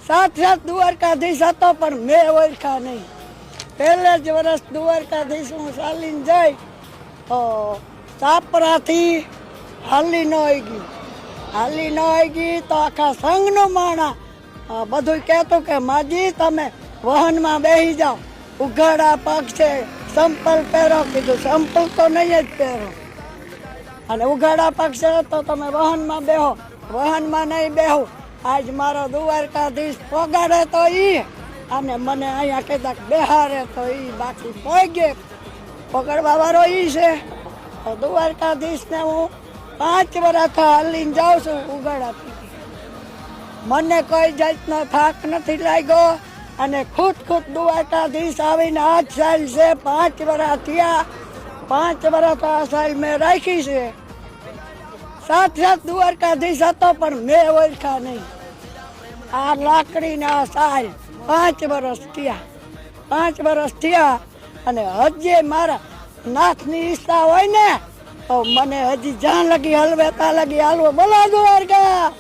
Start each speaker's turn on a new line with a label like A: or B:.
A: સાક્ષાત દ્વારકાધીશ હતો પણ મેં ઓળખા નહીં. પહેલે જ વર્ષ દ્વારકાધીશ હું ચાલીને જઈ તો ચાપરાથી હાલી ન આવી ગઈ તો આખા સંઘનું માણા બધું કહેતું કે માજી તમે વાહનમાં બેસી જાઓ, ઉઘાડા પગ છે, સંપલ પહેરો. કીધું સંપલ તો નહીં જ પહેરો, અને ઉઘાડા પગ છે તો તમે વાહનમાં બેહો. વાહનમાં નહીં બેહું. આજ મારો દ્વારકાધીશ પગાડે તો ઈ, અને મને અહીંયા કહેતા બેહારે તો ઈ, બાકી પગે પકડવા વાળો ઈ છે. તો દ્વારકાધીશને હું 5 વર્ષ હાલીને જાઉં છું ઉઘાડા પીધી. મને કોઈ જાતનો થાક નથી લાગ્યો, અને ખુદ દ્વારકાધીશ આવીને 8 સાલ છે, 5 વર્ષ થયા. 5 વર્ષ તો આ સાલ મેં રાખી છે. સાક્ષાત દ્વારકાધીશ હતો પણ મેં ઓળખા નહીં. આ લાકડીના સાલ 5 વર્ષ થયા. 5 વર્ષ થયા, અને હજી મારા નાથની ઈચ્છા હોય ને તો મને હજી જ્યાં લગી હલવે ત્યાં લગી હાલવો. બોલો દ્વારકા.